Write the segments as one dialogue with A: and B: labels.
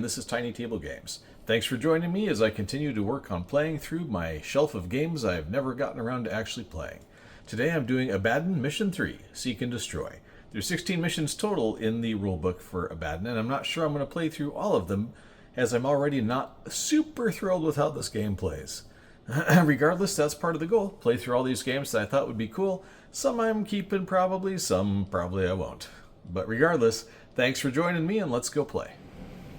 A: and this is TinyTableGames. Thanks for joining me as I continue to work on playing through my shelf of games I've never gotten around to actually playing. Today I'm doing Abaddon Mission 3, Seek and Destroy. There's 16 missions total in the rulebook for Abaddon, and I'm not sure I'm going to play through all of them, as I'm already not super thrilled with how this game plays. Regardless, that's part of the goal. Play through all these games that I thought would be cool. Some I'm keeping probably, some probably I won't. But regardless, thanks for joining me and let's go play.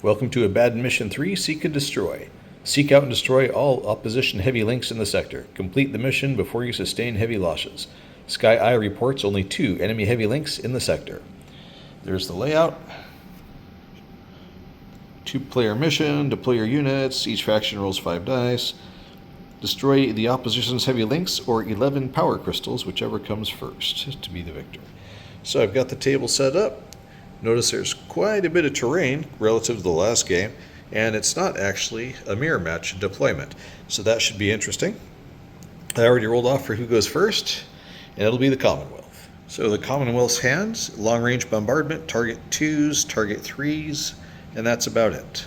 A: Welcome to Abaddon Mission 3, Seek and Destroy. Seek out and destroy all opposition heavy links in the sector. Complete the mission before you sustain heavy losses. Sky Eye reports only 2 enemy heavy links in the sector. There's the layout. 2-player mission, deploy your units, each faction rolls 5 dice. Destroy the opposition's heavy links or 11 power crystals, whichever comes first, to be the victor. So I've got the table set up. Notice there's quite a bit of terrain relative to the last game, and it's not actually a mirror match deployment. So that should be interesting. I already rolled off for who goes first, and it'll be the Commonwealth. So the Commonwealth's hands, long-range bombardment, target 2s, target 3s, and that's about it.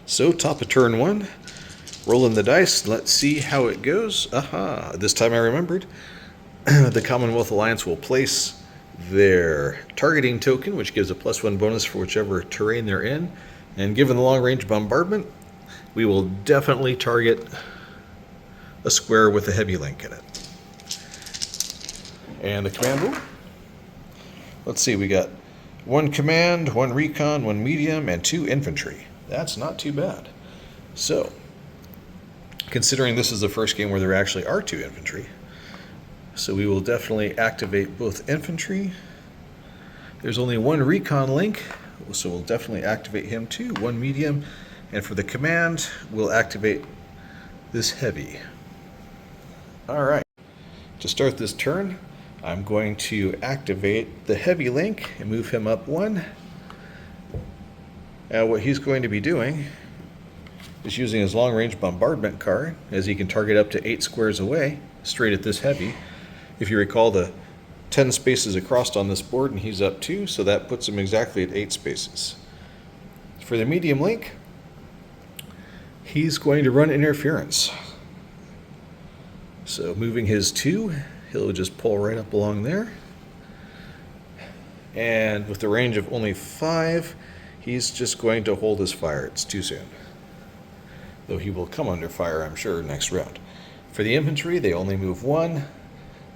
A: So top of turn 1. Rolling the dice, let's see how it goes. Aha, this time I remembered. The Commonwealth Alliance will place their targeting token, which gives a +1 bonus for whichever terrain they're in. And given the long-range bombardment, we will definitely target a square with a heavy link in it. And the command rule. Let's see, we got 1 command, 1 recon, 1 medium, and 2 infantry. That's not too bad. So, considering this is the first game where there actually are 2 infantry, so we will definitely activate both infantry. There's only 1 recon link, so we'll definitely activate him too. 1 medium, and for the command, we'll activate this heavy. Alright, to start this turn, I'm going to activate the heavy link and move him up 1. Now what he's going to be doing is using his long-range bombardment card, as he can target up to 8 squares away, straight at this heavy. If you recall, the 10 spaces across on this board, and he's up 2, so that puts him exactly at 8 spaces. For the medium link, he's going to run interference. So moving his 2, he'll just pull right up along there. And with the range of only 5, he's just going to hold his fire. It's too soon. Though he will come under fire, I'm sure, next round. For the infantry, they only move 1,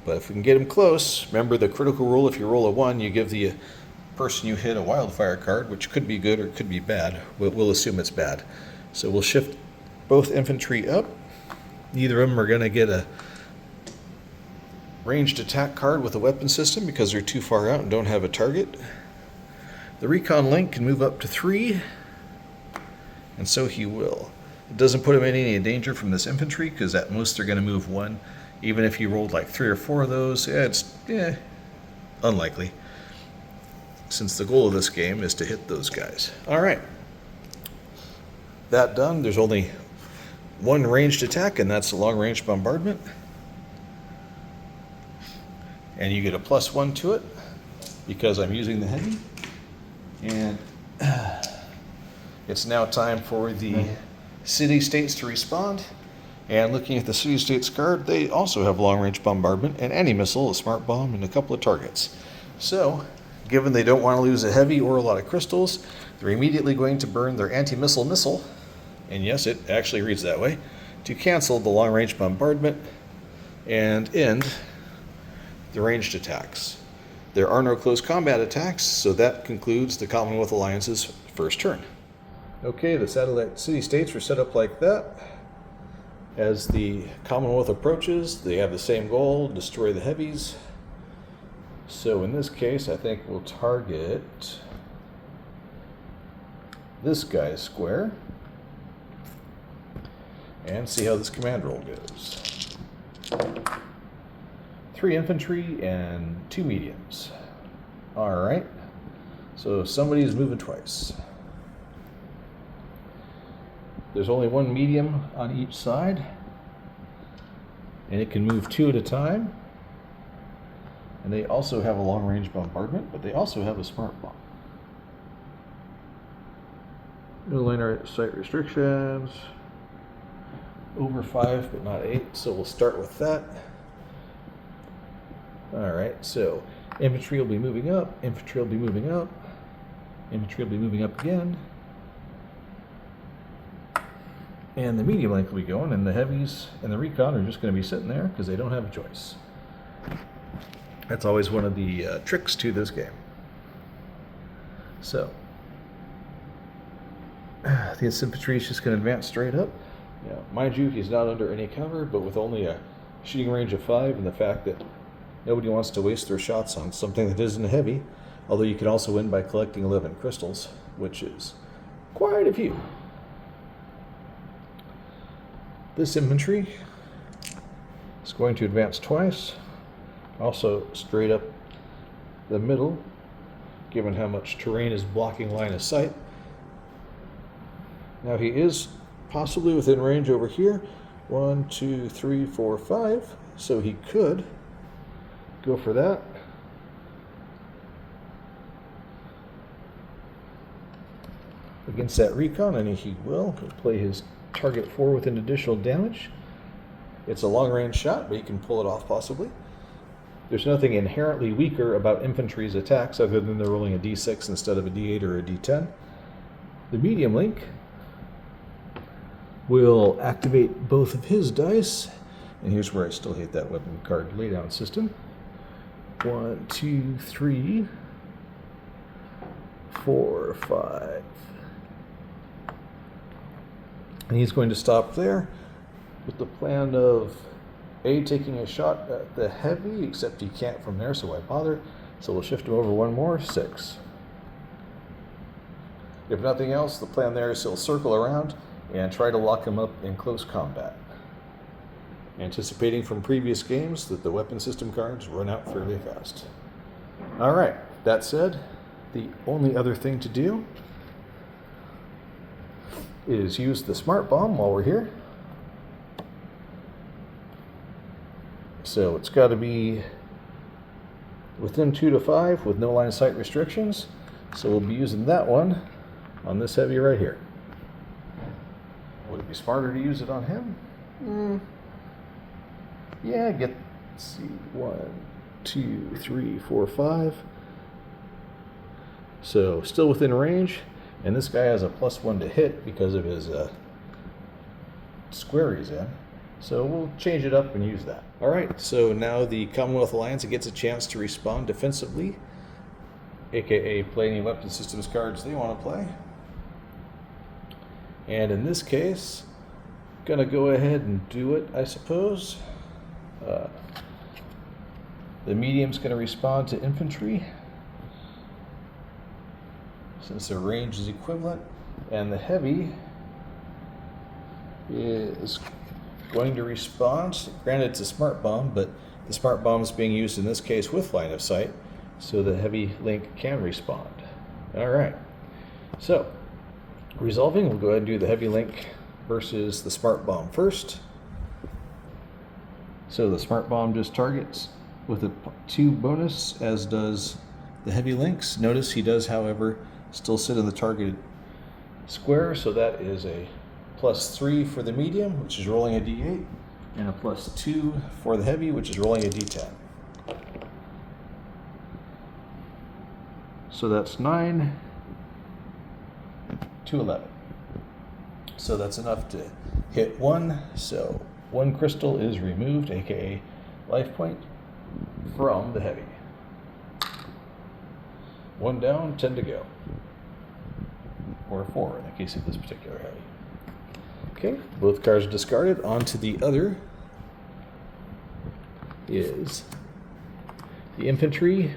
A: but if we can get him close, remember the critical rule: if you roll a 1, you give the person you hit a wildfire card, which could be good or could be bad. We'll assume it's bad. So we'll shift both infantry up. Neither of them are going to get a ranged attack card with a weapon system because they're too far out and don't have a target. The recon link can move up to 3, and so he will. It doesn't put him in any danger from this infantry, because at most they're going to move 1. Even if he rolled like 3 or 4 of those, it's unlikely, since the goal of this game is to hit those guys. Alright. That done, there's only 1 ranged attack, and that's a long-range bombardment. And you get a +1 to it, because I'm using the heavy. And it's now time for the city-states to respond, and looking at the city-states card, they also have long-range bombardment, and anti-missile, a smart bomb, and a couple of targets. So, given they don't want to lose a heavy or a lot of crystals, they're immediately going to burn their anti-missile missile, and yes, it actually reads that way, to cancel the long-range bombardment and end the ranged attacks. There are no close combat attacks, so that concludes the Commonwealth Alliance's first turn. Okay, the satellite city-states are set up like that. As the Commonwealth approaches, they have the same goal: destroy the heavies. So in this case, I think we'll target this guy's square and see how this command roll goes. 3 infantry and 2 mediums. Alright, so somebody's moving twice. There's only 1 medium on each side, and it can move 2 at a time. And they also have a long-range bombardment, but they also have a smart bomb. No line of sight restrictions. Over 5, but not 8, so we'll start with that. Alright, so infantry will be moving up, infantry will be moving up, infantry will be moving up again. And the medium link will be going, and the heavies and the recon are just going to be sitting there because they don't have a choice. That's always one of the tricks to this game. So, this infantry is just going to advance straight up. Now, mind you, he's not under any cover, but with only a shooting range of 5 and the fact that nobody wants to waste their shots on something that isn't heavy, although you can also win by collecting 11 crystals, which is quite a few. This infantry is going to advance twice, also straight up the middle, given how much terrain is blocking line of sight. Now he is possibly within range over here. 1, 2, 3, 4, 5. So he could go for that. Against that recon, and he will. He'll play his target 4 with an additional damage. It's a long range shot, but he can pull it off possibly. There's nothing inherently weaker about infantry's attacks other than they're rolling a d6 instead of a d8 or a d10. The medium link will activate both of his dice, and here's where I still hate that weapon card laydown system. 1, 2, 3, 4, 5. And he's going to stop there with the plan of A, taking a shot at the heavy, except he can't from there, so why bother? So we'll shift him over one more, 6. If nothing else, the plan there is he'll circle around and try to lock him up in close combat. Anticipating from previous games that the weapon system cards run out fairly fast. Alright, that said, the only other thing to do is use the smart bomb while we're here. So it's got to be within 2 to 5 with no line of sight restrictions. So we'll be using that one on this heavy right here. Would it be smarter to use it on him? Yeah, let's see, 1, 2, 3, 4, 5. So still within range, and this guy has a +1 to hit because of his square he's in. So we'll change it up and use that. Alright, so now the Commonwealth Alliance gets a chance to respond defensively, aka play any weapon systems cards they want to play. And in this case, gonna go ahead and do it, I suppose. The medium's gonna respond to infantry, since their range is equivalent, and the heavy is going to respond. Granted, it's a smart bomb, but the smart bomb is being used in this case with line of sight, so the heavy link can respond. Alright, so resolving, we'll go ahead and do the heavy link versus the smart bomb first. So the smart bomb just targets with a 2 bonus, as does the heavy links. Notice he does, however, still sit in the targeted square, so that is a +3 for the medium, which is rolling a d8, and a +2 for the heavy, which is rolling a d10. So that's 9 to 11. So that's enough to hit 1, so 1 crystal is removed, aka life point, from the heavy. 1 down, 10 to go. Or 4 in the case of this particular heavy. Okay, both cards are discarded. On to the other is the infantry.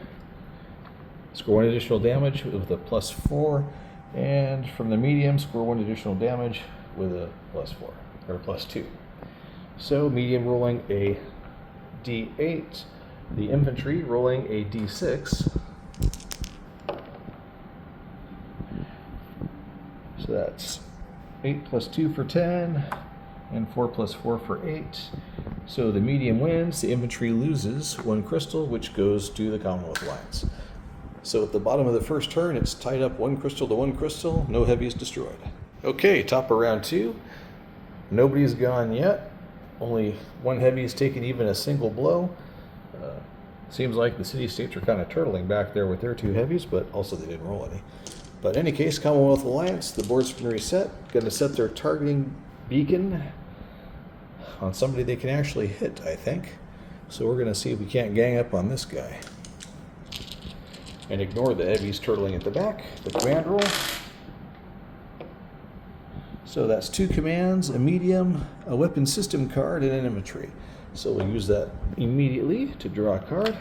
A: Score 1 additional damage with a +4, and from the medium, score 1 additional damage with a +4, or +2. So medium rolling a d8, the infantry rolling a d6. So that's 8 + 2 for 10, and 4 + 4 for 8. So the medium wins, the infantry loses 1 crystal, which goes to the Commonwealth Alliance. So at the bottom of the first turn, it's tied up 1 crystal to 1 crystal, no heavy is destroyed. Okay, top of round 2. Nobody's gone yet. Only one heavy's taken even a single blow. Seems like the city-states are kind of turtling back there with their 2 heavies, but also they didn't roll any. But in any case, Commonwealth Alliance, the board's been reset. Going to set their targeting beacon on somebody they can actually hit, I think. So we're going to see if we can't gang up on this guy. And ignore the heavies turtling at the back. The command roll. So that's 2 commands, a medium, a weapon system card, and an infantry. So we'll use that immediately to draw a card.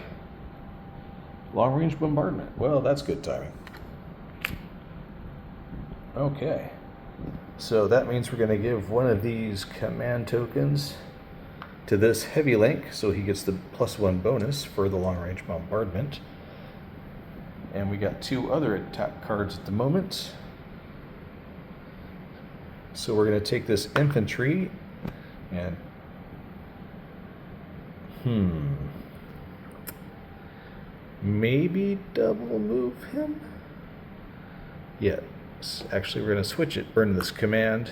A: Long range bombardment. Well, that's good timing. Okay. So that means we're going to give one of these command tokens to this heavy link, so he gets the +1 bonus for the long range bombardment. And we got 2 other attack cards at the moment. So we're going to take this infantry and maybe double move him? Yes, actually we're going to switch it, burn this command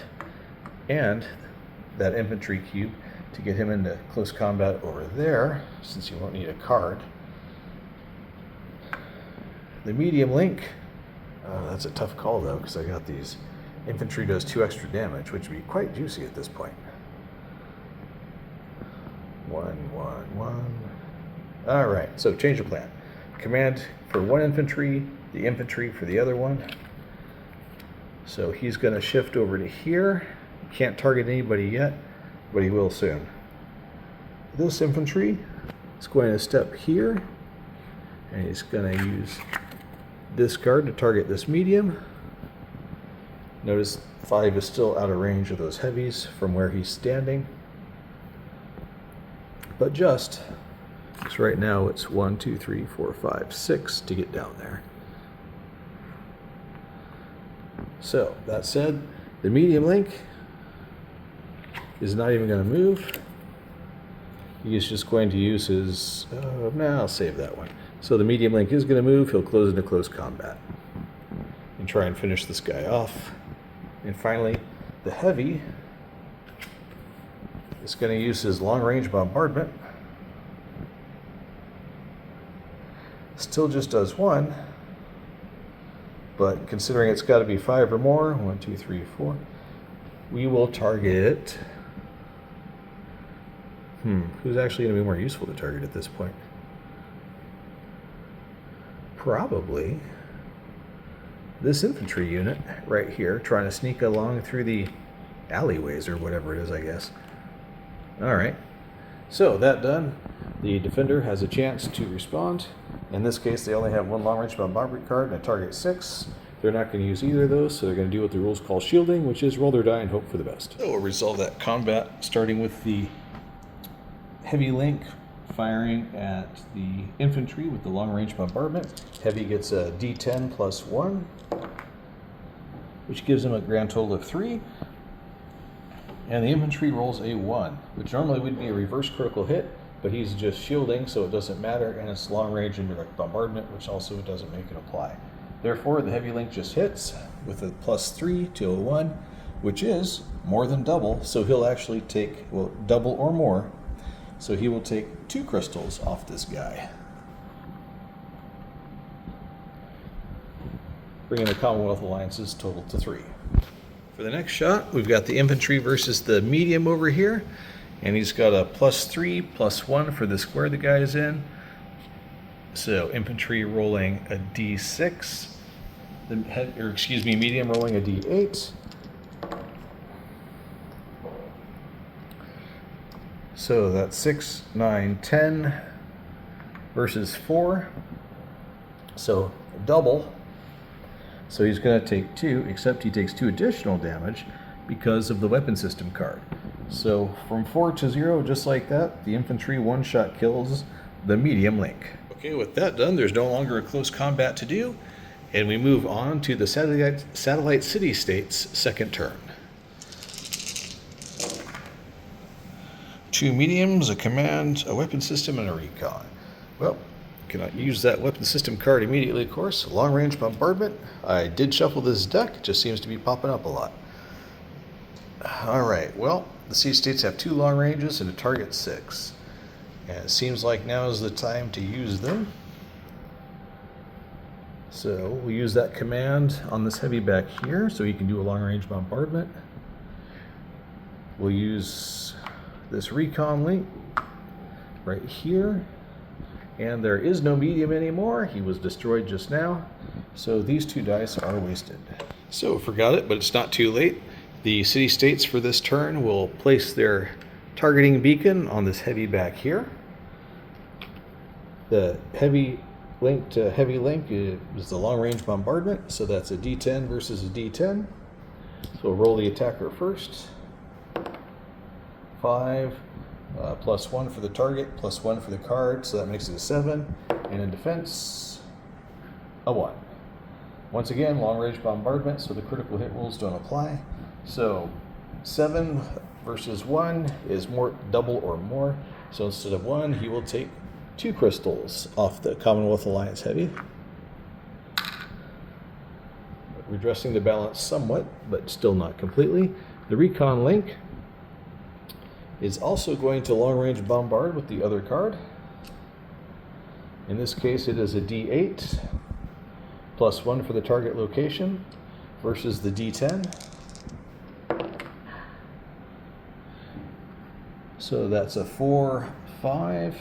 A: and that infantry cube to get him into close combat over there, since you won't need a card. The medium link, that's a tough call though, because I got these. Infantry does 2 extra damage, which would be quite juicy at this point. 1, 1, 1. All right, so change of plan. Command for 1 infantry, the infantry for the other one. So he's going to shift over to here. Can't target anybody yet, but he will soon. This infantry is going to step here, and he's going to use this card to target this medium. Notice 5 is still out of range of those heavies from where he's standing. But just, so right now it's 1, 2, 3, 4, 5, 6 to get down there. So, that said, the medium link is not even going to move. He's just going to use his, I'll save that one. So the medium link is going to move. He'll close into close combat and try and finish this guy off. And finally, the heavy is going to use his long-range bombardment. Still just does 1, but considering it's got to be 5 or more, 1, 2, 3, 4, we will target. Who's actually going to be more useful to target at this point? Probably this infantry unit right here, trying to sneak along through the alleyways or whatever it is, I guess. All right, so that done, the defender has a chance to respond. In this case, they only have 1 long-range bombardment card and a target 6. They're not going to use either of those, so they're going to do what the rules call shielding, which is roll their die and hope for the best. So we'll resolve that combat, starting with the heavy link firing at the infantry with the long-range bombardment. Heavy gets a D10 plus 1, which gives him a grand total of 3. And the infantry rolls a 1, which normally would be a reverse critical hit, but he's just shielding, so it doesn't matter, and it's long-range indirect bombardment, which also doesn't make it apply. Therefore, the heavy link just hits with a plus 3 to a 1, which is more than double, so he'll actually take, well, double or more, so he will take 2 crystals off this guy, bringing the Commonwealth Alliance's total to 3. For the next shot, we've got the infantry versus the medium over here, and he's got a plus 3, plus 1 for the square the guy's in. So infantry rolling a D6, medium rolling a D8. So that's 6, 9, 10 versus 4. So double. So he's going to take 2, except he takes 2 additional damage because of the weapon system card. So from 4 to 0, just like that, the infantry one-shot kills the medium link. Okay, with that done, there's no longer a close combat to do, and we move on to the satellite city-states' second turn. 2 mediums, a command, a weapon system, and a recon. Well, cannot use that weapon system card immediately, of course. Long-range bombardment. I did shuffle this deck, it just seems to be popping up a lot. All right, well, the city states have 2 long ranges and a target 6. And it seems like now is the time to use them. So we'll use that command on this heavy back here so he can do a long range bombardment. We'll use this recon link right here. And there is no medium anymore. He was destroyed just now. So these 2 dice are wasted. So forgot it, but it's not too late. The city states for this turn will place their targeting beacon on this heavy back here. The heavy link to heavy link is the long range bombardment, so that's a D10 versus a D10. So we'll roll the attacker first. 5, +1 for the target, +1 for the card, so that makes it a 7. And in defense, a 1. Once again, long range bombardment, so the critical hit rules don't apply. So 7 versus 1 is more double or more. So instead of 1, he will take 2 crystals off the Commonwealth Alliance Heavy. Redressing the balance somewhat, but still not completely. The Recon Link is also going to long range bombard with the other card. In this case, it is a D8 +1 for the target location versus the D10. So that's a 4, 5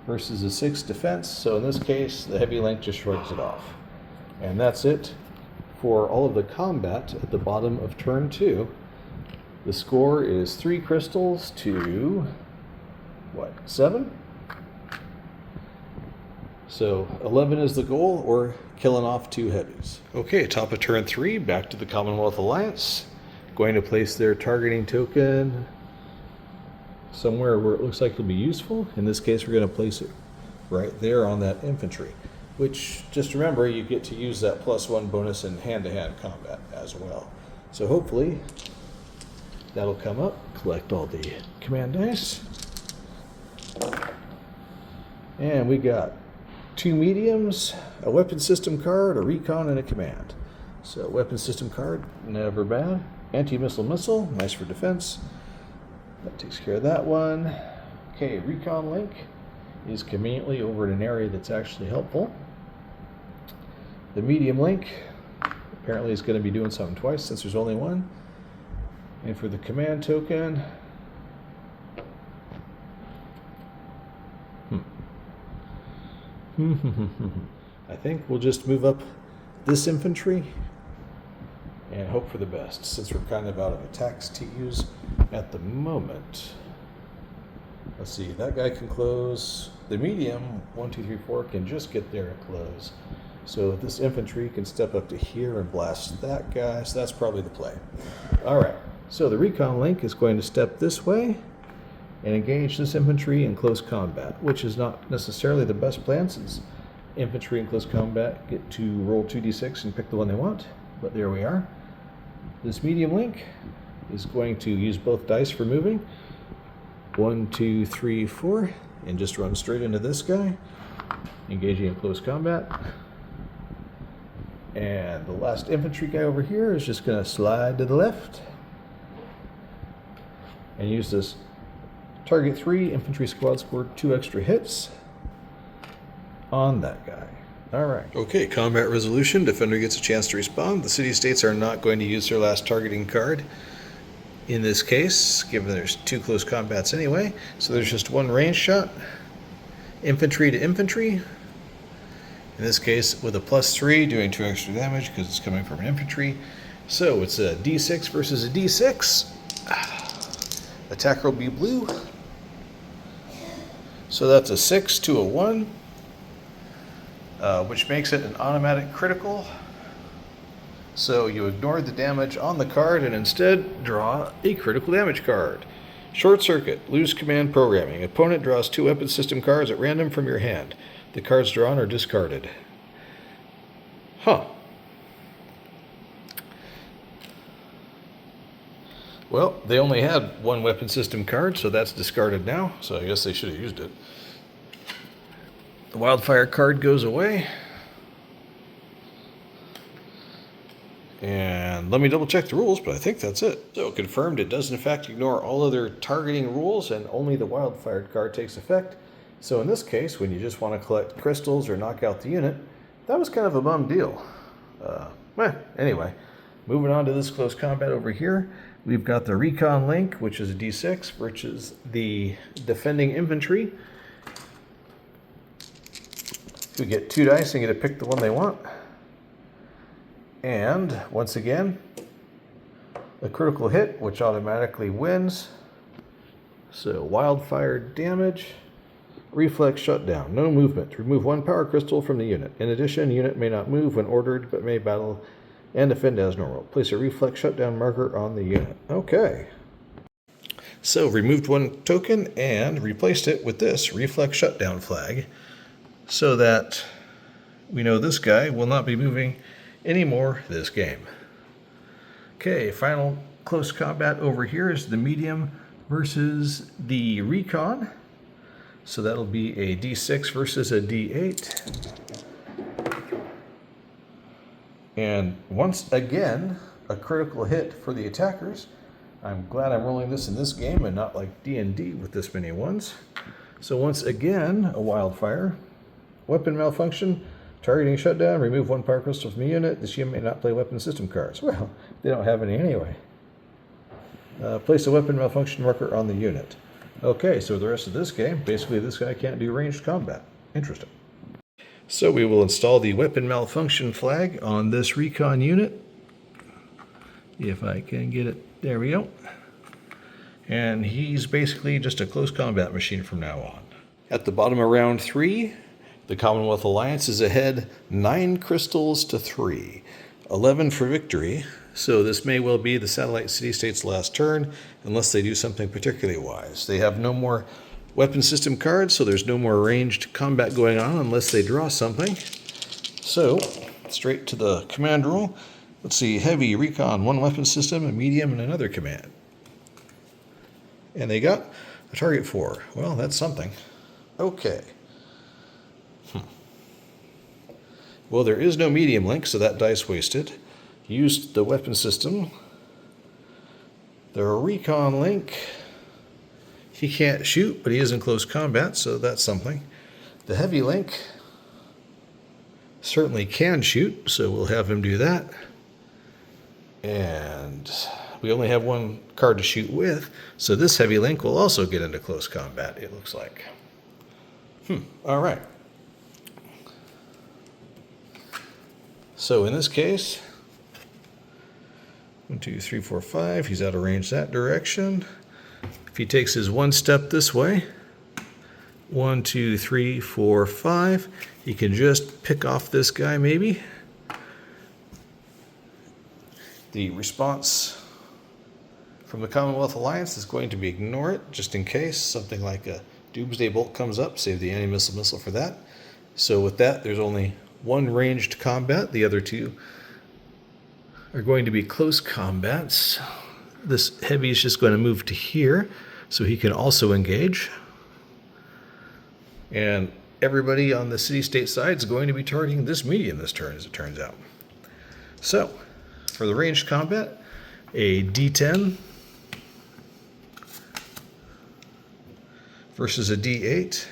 A: versus a 6 defense. So in this case, the heavy link just shrugs it off. And that's it for all of the combat at the bottom of turn 2. The score is 3 crystals to, 7? So 11 is the goal, or killing off 2 heavies. Okay, top of turn 3, back to the Commonwealth Alliance. Going to place their targeting token somewhere where it looks like it'll be useful. In this case, we're going to place it right there on that infantry, which, just remember, you get to use that +1 bonus in hand-to-hand combat as well. So hopefully that'll come up. Collect all the command dice. And we got 2 mediums, a weapon system card, a recon, and a command. So weapon system card, never bad. Anti-missile missile, nice for defense. That takes care of that one. Okay, recon link is conveniently over in an area that's actually helpful. The medium link apparently is going to be doing something twice since there's only one. And for the command token, I think we'll just move up this infantry and hope for the best, since we're kind of out of attacks to use at the moment. Let's see, that guy can close. The medium, 1, 2, 3, 4, can just get there and close. So this infantry can step up to here and blast that guy, so that's probably the play. All right, so the recon link is going to step this way and engage this infantry in close combat, which is not necessarily the best plan, since infantry in close combat get to roll 2d6 and pick the one they want, but there we are. This medium link is going to use both dice for moving. 1, 2, 3, 4, and just run straight into this guy, engaging in close combat. And the last infantry guy over here is just going to slide to the left and use this target 3 infantry squad, scored 2 extra hits on that guy. All right. Okay, combat resolution. Defender gets a chance to respond. The city-states are not going to use their last targeting card in this case, given there's 2 close combats anyway. So there's just 1 range shot, infantry to infantry. In this case, with a +3, doing 2 extra damage because it's coming from an infantry. So it's a D6 versus a D6. Attacker will be blue. So that's a 6 to a 1. Which makes it an automatic critical. So you ignore the damage on the card and instead draw a critical damage card. Short circuit, lose command programming. Opponent draws 2 weapon system cards at random from your hand. The cards drawn are discarded. Huh. Well, they only had 1 weapon system card, so that's discarded now. So I guess they should have used it. The wildfire card goes away. And let me double check the rules, but I think that's it. So confirmed, it does in fact ignore all other targeting rules and only the wildfire card takes effect. So in this case, when you just want to collect crystals or knock out the unit, that was kind of a bum deal. Anyway, moving on to this close combat over here, we've got the recon link, which is a D6, versus the defending infantry. You get 2 dice and you get to pick the one they want. And once again, a critical hit, which automatically wins. So wildfire damage, reflex shutdown, no movement. Remove 1 power crystal from the unit. In addition, the unit may not move when ordered, but may battle and defend as normal. Place a reflex shutdown marker on the unit. Okay. So removed 1 token and replaced it with this reflex shutdown flag so that we know this guy will not be moving anymore this game. Okay, final close combat over here is the medium versus the recon. So that'll be a D6 versus a D8. And once again, a critical hit for the attackers. I'm glad I'm rolling this in this game and not like D&D with this many ones. So once again, a wildfire. Weapon malfunction, targeting shutdown, remove 1 power crystal from the unit. This unit may not play weapon system cards. Well, they don't have any anyway. Place a weapon malfunction marker on the unit. Okay, so the rest of this game, basically this guy can't do ranged combat. Interesting. So we will install the weapon malfunction flag on this recon unit. If I can get it, there we go. And he's basically just a close combat machine from now on. At the bottom of round 3, the Commonwealth Alliance is ahead 9 crystals to 3. 11 for victory, so this may well be the Satellite City-State's last turn, unless they do something particularly wise. They have no more weapon system cards, so there's no more ranged combat going on unless they draw something. So, straight to the command rule. Let's see, heavy, recon, 1 weapon system, a medium, and another command. And they got a target 4. Well, that's something. Okay. Well, there is no medium link, so that dice wasted. Used the weapon system. The recon link. He can't shoot, but he is in close combat, so that's something. The heavy link certainly can shoot, so we'll have him do that. And we only have 1 card to shoot with, so this heavy link will also get into close combat, it looks like. All right. So in this case, 1, 2, 3, 4, 5, he's out of range that direction. If he takes his 1 step this way, 1, 2, 3, 4, 5, he can just pick off this guy maybe. The response from the Commonwealth Alliance is going to be ignore it, just in case something like a Doomsday Bolt comes up, save the anti-missile missile for that. So with that, there's only 1 ranged combat. The other 2 are going to be close combats. This heavy is just going to move to here, so he can also engage. And everybody on the city-state side is going to be targeting this medium this turn, as it turns out. So, for the ranged combat, a D10 versus a D8.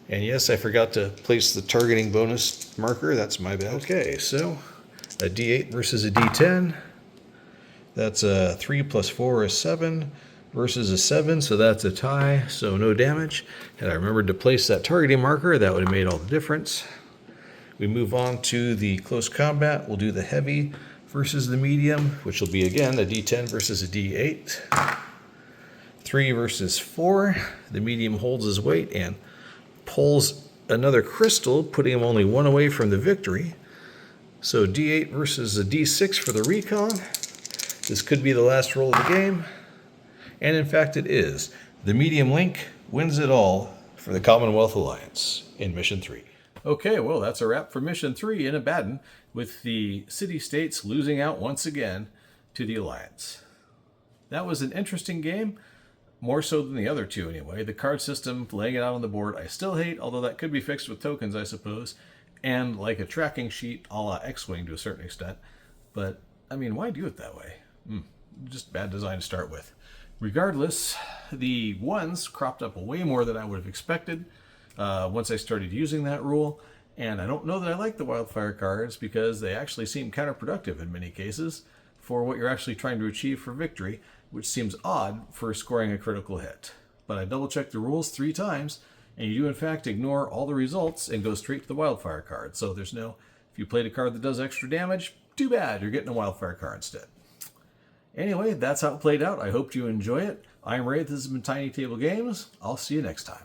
A: And yes, I forgot to place the targeting bonus marker. That's my bad. Okay, so a D8 versus a D10. That's a 3 plus 4 is 7 versus a 7, so that's a tie, so no damage. Had I remembered to place that targeting marker, that would have made all the difference. We move on to the close combat. We'll do the heavy versus the medium, which will be, again, a D10 versus a D8. 3 versus 4. The medium holds his weight and pulls another crystal, putting him only 1 away from the victory. So D8 versus a D6 for the recon. This could be the last roll of the game. And in fact it is. The medium link wins it all for the Commonwealth Alliance in Mission 3. Okay, well that's a wrap for Mission 3 in Abaddon, with the city-states losing out once again to the Alliance. That was an interesting game. More so than the other 2 anyway. The card system, laying it out on the board, I still hate, although that could be fixed with tokens, I suppose. And like a tracking sheet a la X-Wing to a certain extent. But, I mean, why do it that way? Just bad design to start with. Regardless, the ones cropped up way more than I would have expected once I started using that rule. And I don't know that I like the wildfire cards because they actually seem counterproductive in many cases for what you're actually trying to achieve for victory, which seems odd for scoring a critical hit. But I double-checked the rules 3 times, and you do in fact ignore all the results and go straight to the wildfire card. So there's no, if you played a card that does extra damage, too bad, you're getting a wildfire card instead. Anyway, that's how it played out. I hope you enjoy it. I'm Ray, this has been Tiny Table Games. I'll see you next time.